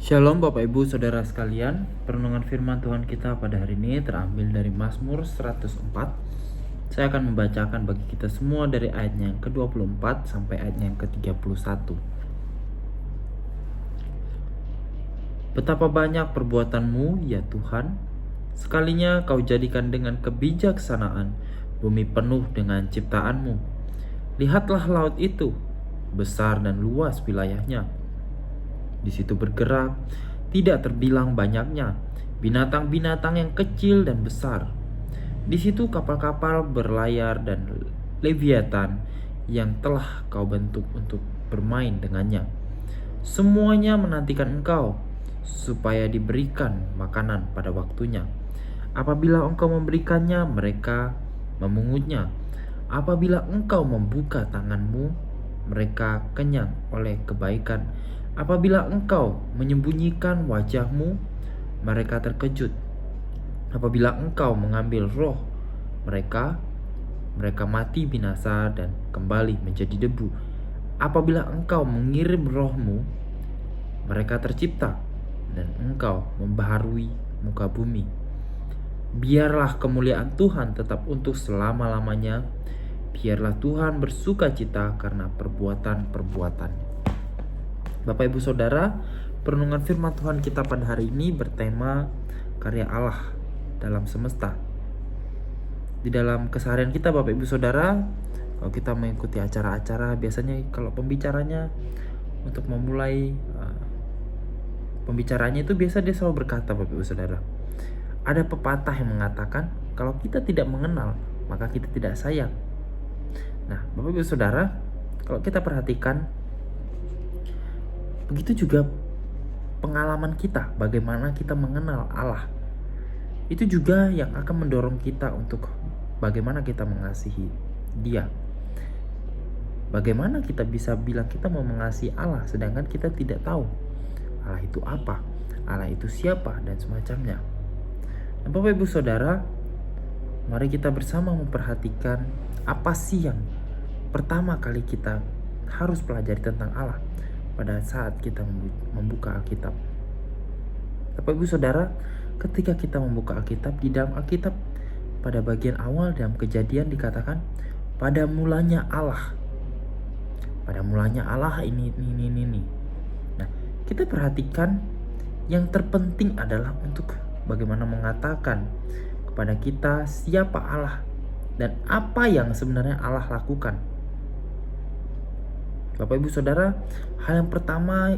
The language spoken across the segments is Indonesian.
Shalom Bapak Ibu Saudara sekalian. Perenungan firman Tuhan kita pada hari ini terambil dari Mazmur 104. Saya akan membacakan bagi kita semua dari ayatnya yang ke-24 sampai ayatnya yang ke-31. Betapa banyak perbuatanmu ya Tuhan, sekalinya kau jadikan dengan kebijaksanaan bumi penuh dengan ciptaanmu. Lihatlah laut itu, besar dan luas wilayahnya. Di situ bergerak, tidak terbilang banyaknya, binatang-binatang yang kecil dan besar. Di situ kapal-kapal berlayar dan leviathan yang telah kau bentuk untuk bermain dengannya. Semuanya menantikan engkau, supaya diberikan makanan pada waktunya. Apabila engkau memberikannya, mereka memungutnya. Apabila engkau membuka tanganmu, mereka kenyang oleh kebaikan. Apabila engkau menyembunyikan wajahmu, mereka terkejut. Apabila engkau mengambil roh mereka mati binasa dan kembali menjadi debu. Apabila engkau mengirim rohmu, mereka tercipta dan engkau membaharui muka bumi. Biarlah kemuliaan Tuhan tetap untuk selama-lamanya. Biarlah Tuhan bersuka cita karena perbuatan-perbuatan. Bapak Ibu Saudara, perenungan firman Tuhan kita pada hari ini bertema karya Allah dalam semesta. Di dalam keseharian kita Bapak Ibu Saudara, kalau kita mengikuti acara-acara, biasanya kalau pembicaranya untuk memulai pembicaranya itu biasa dia selalu berkata, Bapak Ibu Saudara, ada pepatah yang mengatakan kalau kita tidak mengenal maka kita tidak sayang. Nah Bapak Ibu Saudara, kalau kita perhatikan, begitu juga pengalaman kita, bagaimana kita mengenal Allah. Itu juga yang akan mendorong kita untuk bagaimana kita mengasihi Dia. Bagaimana kita bisa bilang kita mau mengasihi Allah sedangkan kita tidak tahu Allah itu apa, Allah itu siapa, dan semacamnya. Nah, Bapak Ibu Saudara, mari kita bersama memperhatikan apa sih yang pertama kali kita harus pelajari tentang Allah pada saat kita membuka Alkitab. Bapak Ibu Saudara, ketika kita membuka Alkitab, di dalam Alkitab pada bagian awal dalam Kejadian dikatakan pada mulanya Allah. Pada mulanya Allah ini. Nah, kita perhatikan yang terpenting adalah untuk bagaimana mengatakan kepada kita siapa Allah dan apa yang sebenarnya Allah lakukan. Bapak Ibu Saudara, hal yang pertama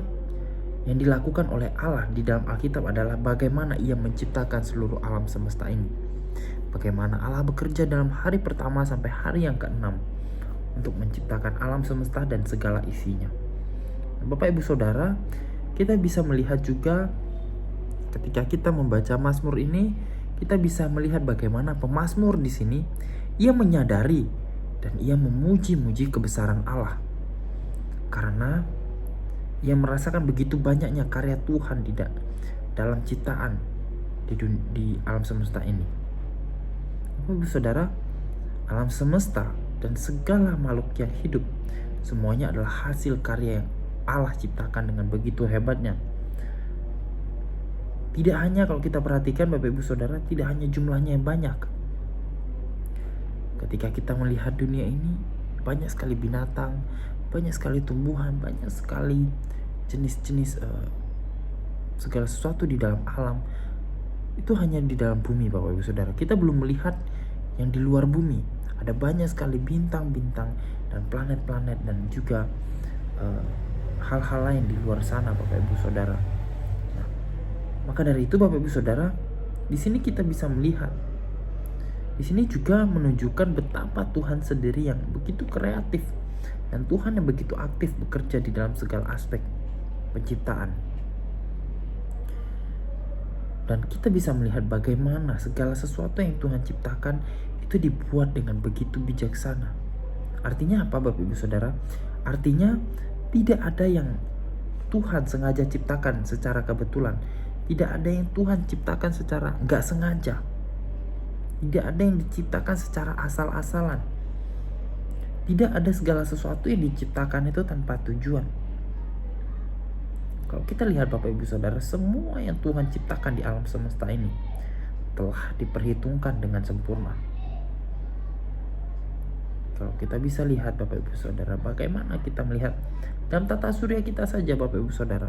yang dilakukan oleh Allah di dalam Alkitab adalah bagaimana Ia menciptakan seluruh alam semesta ini. Bagaimana Allah bekerja dalam hari pertama sampai hari yang ke-6 untuk menciptakan alam semesta dan segala isinya. Bapak Ibu Saudara, kita bisa melihat juga ketika kita membaca Mazmur ini, kita bisa melihat bagaimana pemazmur di sini ia menyadari dan ia memuji-muji kebesaran Allah. Karena ia merasakan begitu banyaknya karya Tuhan di dalam ciptaan di alam semesta ini. Bapak Ibu Saudara, alam semesta dan segala makhluk yang hidup semuanya adalah hasil karya yang Allah ciptakan dengan begitu hebatnya. Tidak hanya kalau kita perhatikan Bapak Ibu Saudara, tidak hanya jumlahnya yang banyak. Ketika kita melihat dunia ini, banyak sekali binatang, banyak sekali tumbuhan, banyak sekali jenis-jenis segala sesuatu di dalam alam. Itu hanya di dalam bumi Bapak Ibu Saudara. Kita belum melihat yang di luar bumi. Ada banyak sekali bintang-bintang dan planet-planet dan juga hal-hal lain di luar sana Bapak Ibu Saudara. Nah, maka dari itu Bapak Ibu Saudara, di sini kita bisa melihat. Di sini juga menunjukkan betapa Tuhan sendiri yang begitu kreatif dan Tuhan yang begitu aktif bekerja di dalam segala aspek penciptaan. Dan kita bisa melihat bagaimana segala sesuatu yang Tuhan ciptakan itu dibuat dengan begitu bijaksana. Artinya apa Bapak Ibu Saudara? Artinya tidak ada yang Tuhan sengaja ciptakan secara kebetulan. Tidak ada yang Tuhan ciptakan secara nggak sengaja. Tidak ada yang diciptakan secara asal-asalan. Tidak ada segala sesuatu yang diciptakan itu tanpa tujuan. Kalau kita lihat Bapak Ibu Saudara, semua yang Tuhan ciptakan di alam semesta ini telah diperhitungkan dengan sempurna. Kalau kita bisa lihat Bapak Ibu Saudara, bagaimana kita melihat dalam tata surya kita saja Bapak Ibu Saudara,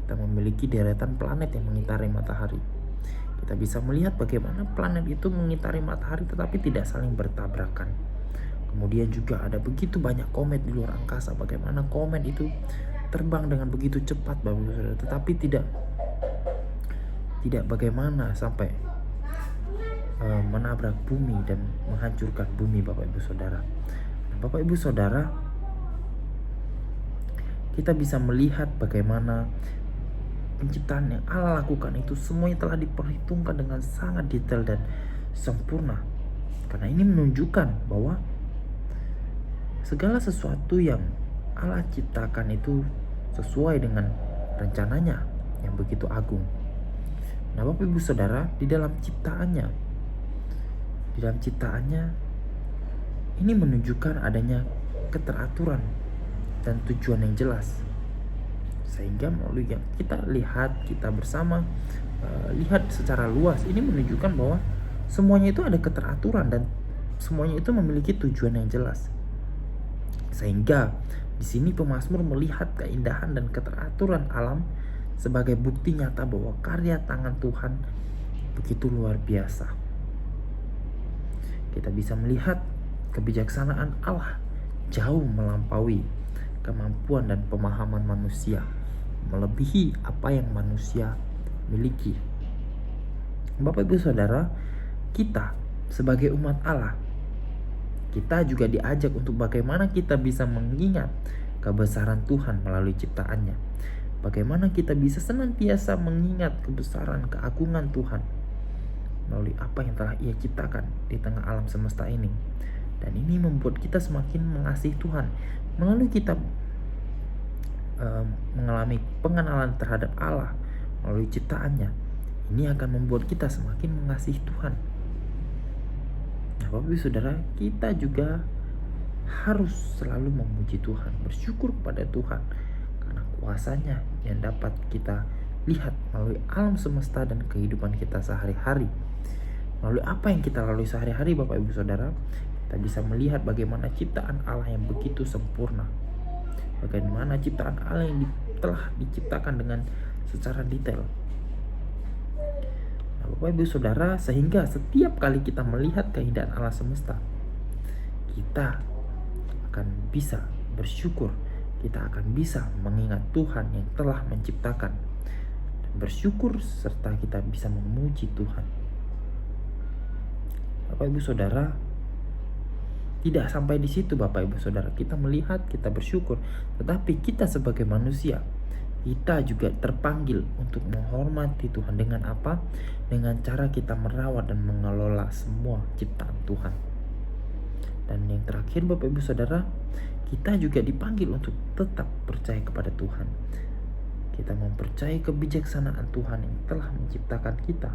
kita memiliki deretan planet yang mengitari matahari. Kita bisa melihat bagaimana planet itu mengitari matahari tetapi tidak saling bertabrakan. Kemudian juga ada begitu banyak komet di luar angkasa, bagaimana komet itu terbang dengan begitu cepat Bapak Ibu Saudara, tetapi tidak bagaimana sampai menabrak bumi dan menghancurkan bumi Bapak Ibu Saudara. Nah, Bapak Ibu Saudara, kita bisa melihat bagaimana penciptaan yang Allah lakukan itu semuanya telah diperhitungkan dengan sangat detail dan sempurna. Karena ini menunjukkan bahwa segala sesuatu yang Allah ciptakan itu sesuai dengan rencananya yang begitu agung. Nah Bapak Ibu Saudara, di dalam ciptaannya ini menunjukkan adanya keteraturan dan tujuan yang jelas. Sehingga melalui yang kita lihat, kita bersama lihat secara luas, ini menunjukkan bahwa semuanya itu ada keteraturan dan semuanya itu memiliki tujuan yang jelas. Sehingga di sini pemazmur melihat keindahan dan keteraturan alam sebagai bukti nyata bahwa karya tangan Tuhan begitu luar biasa. Kita bisa melihat kebijaksanaan Allah jauh melampaui kemampuan dan pemahaman manusia, melebihi apa yang manusia miliki. Bapak Ibu Saudara, kita sebagai umat Allah, kita juga diajak untuk bagaimana kita bisa mengingat kebesaran Tuhan melalui ciptaannya. Bagaimana kita bisa senantiasa mengingat kebesaran, keagungan Tuhan melalui apa yang telah Ia ciptakan di tengah alam semesta ini. Dan ini membuat kita semakin mengasihi Tuhan. Melalui kita mengalami pengenalan terhadap Allah melalui ciptaannya, ini akan membuat kita semakin mengasihi Tuhan. Nah Bapak Ibu Saudara, kita juga harus selalu memuji Tuhan, bersyukur kepada Tuhan karena kuasanya yang dapat kita lihat melalui alam semesta dan kehidupan kita sehari-hari. Melalui apa yang kita lalui sehari-hari Bapak Ibu Saudara, kita bisa melihat bagaimana ciptaan Allah yang begitu sempurna. Bagaimana ciptaan Allah yang telah diciptakan dengan secara detail. Nah, Bapak Ibu Saudara, sehingga setiap kali kita melihat keindahan alam semesta, kita akan bisa bersyukur. Kita akan bisa mengingat Tuhan yang telah menciptakan dan bersyukur serta kita bisa memuji Tuhan. Bapak Ibu Saudara, tidak sampai di situ Bapak Ibu Saudara, kita melihat, kita bersyukur, tetapi kita sebagai manusia, kita juga terpanggil untuk menghormati Tuhan. Dengan apa? Dengan cara kita merawat dan mengelola semua ciptaan Tuhan. Dan yang terakhir Bapak Ibu Saudara, kita juga dipanggil untuk tetap percaya kepada Tuhan. Kita mempercayai kebijaksanaan Tuhan yang telah menciptakan kita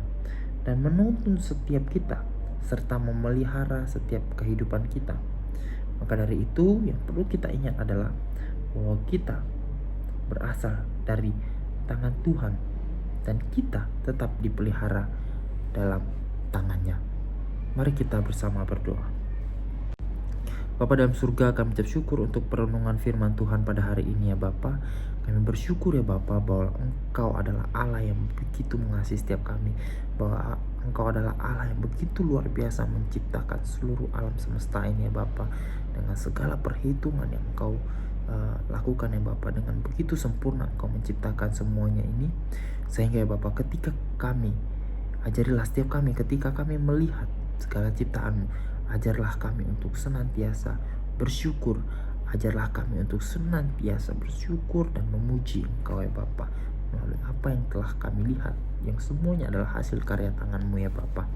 dan menuntun setiap kita serta memelihara setiap kehidupan kita. Maka dari itu yang perlu kita ingat adalah bahwa kita berasal dari tangan Tuhan dan kita tetap dipelihara dalam tangannya. Mari kita bersama berdoa. Bapa dalam surga, kami ucap syukur untuk perenungan firman Tuhan pada hari ini ya Bapa. Kami bersyukur ya Bapa bahwa Engkau adalah Allah yang begitu mengasihi setiap kami, bahwa Engkau adalah Allah yang begitu luar biasa menciptakan seluruh alam semesta ini ya Bapa, dengan segala perhitungan yang Engkau lakukan ya Bapa, dengan begitu sempurna Engkau menciptakan semuanya ini. Sehingga ya Bapa, ketika kami, ajarilah setiap kami ketika kami melihat segala ciptaan-Mu, ajarlah kami untuk senantiasa bersyukur. Ajarlah kami untuk senantiasa bersyukur dan memuji Engkau ya Bapa, melalui apa yang telah kami lihat, yang semuanya adalah hasil karya tangan-Mu ya Bapa.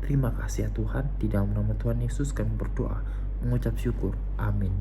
Terima kasih ya Tuhan. Di dalam nama Tuhan Yesus kami berdoa, mengucap syukur. Amin.